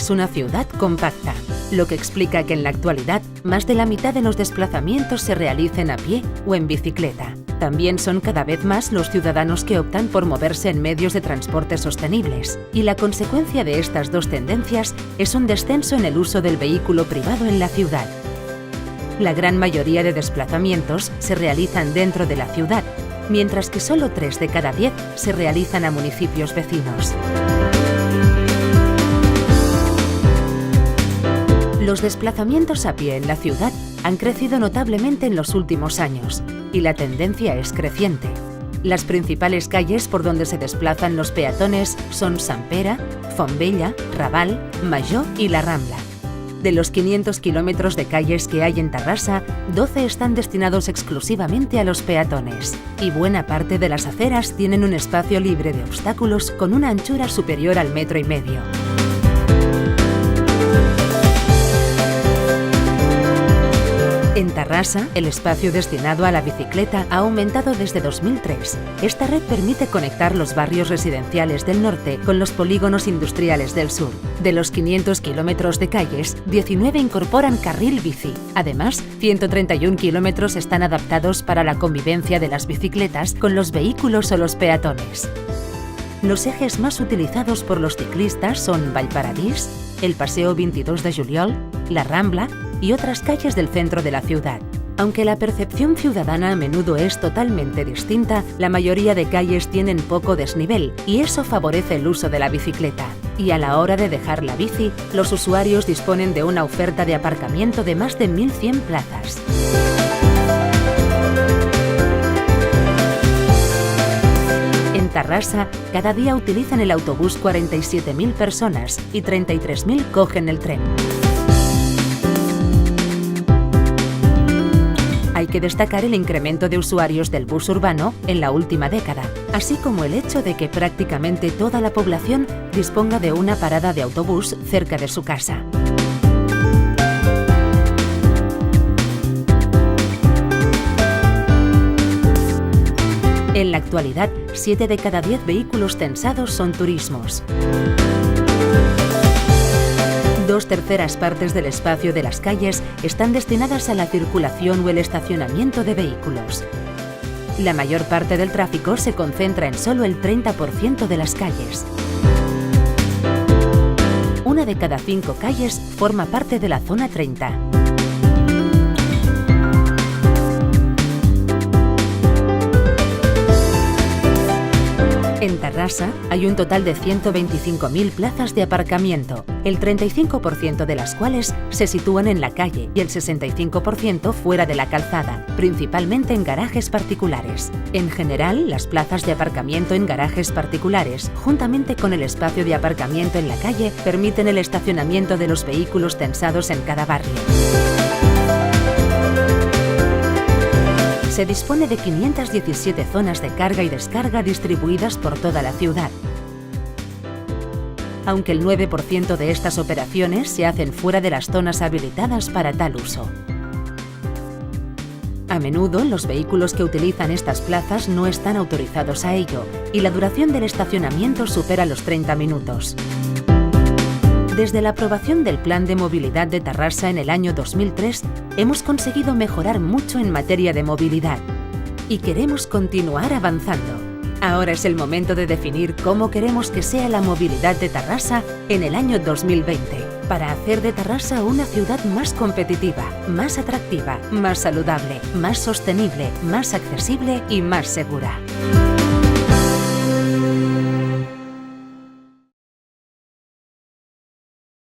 es una ciudad compacta, lo que explica que en la actualidad más de la mitad de los desplazamientos se realicen a pie o en bicicleta. También son cada vez más los ciudadanos que optan por moverse en medios de transporte sostenibles, y la consecuencia de estas dos tendencias es un descenso en el uso del vehículo privado en la ciudad. La gran mayoría de desplazamientos se realizan dentro de la ciudad, mientras que solo 3 de cada 10 se realizan a municipios vecinos. Los desplazamientos a pie en la ciudad han crecido notablemente en los últimos años, y la tendencia es creciente. Las principales calles por donde se desplazan los peatones son Sant Pere, Fontvella, Raval, Major y La Rambla. De los 500 kilómetros de calles que hay en Terrassa, 12 están destinados exclusivamente a los peatones, y buena parte de las aceras tienen un espacio libre de obstáculos con una anchura superior al 1,5 metros. En Terrassa, el espacio destinado a la bicicleta ha aumentado desde 2003. Esta red permite conectar los barrios residenciales del norte con los polígonos industriales del sur. De los 500 kilómetros de calles, 19 incorporan carril bici. Además, 131 kilómetros están adaptados para la convivencia de las bicicletas con los vehículos o los peatones. Los ejes más utilizados por los ciclistas son Vallparadís, el Paseo 22 de Juliol, La Rambla y otras calles del centro de la ciudad. Aunque la percepción ciudadana a menudo es totalmente distinta, la mayoría de calles tienen poco desnivel y eso favorece el uso de la bicicleta. Y a la hora de dejar la bici, los usuarios disponen de una oferta de aparcamiento de más de 1.100 plazas. En Terrassa, cada día utilizan el autobús 47.000 personas y 33.000 cogen el tren. Hay que destacar el incremento de usuarios del bus urbano en la última década, así como el hecho de que prácticamente toda la población disponga de una parada de autobús cerca de su casa. En la actualidad, 7 de cada 10 vehículos censados son turismos. 2/3 partes del espacio de las calles están destinadas a la circulación o el estacionamiento de vehículos. La mayor parte del tráfico se concentra en solo el 30% de las calles. 1 de cada 5 calles forma parte de la zona 30. En Terrassa hay un total de 125.000 plazas de aparcamiento, el 35% de las cuales se sitúan en la calle y el 65% fuera de la calzada, principalmente en garajes particulares. En general, las plazas de aparcamiento en garajes particulares, juntamente con el espacio de aparcamiento en la calle, permiten el estacionamiento de los vehículos censados en cada barrio. Se dispone de 517 zonas de carga y descarga distribuidas por toda la ciudad. Aunque el 9% de estas operaciones se hacen fuera de las zonas habilitadas para tal uso. A menudo, los vehículos que utilizan estas plazas no están autorizados a ello y la duración del estacionamiento supera los 30 minutos. Desde la aprobación del Plan de Movilidad de Terrassa en el año 2003, hemos conseguido mejorar mucho en materia de movilidad y queremos continuar avanzando. Ahora es el momento de definir cómo queremos que sea la movilidad de Terrassa en el año 2020, para hacer de Terrassa una ciudad más competitiva, más atractiva, más saludable, más sostenible, más accesible y más segura.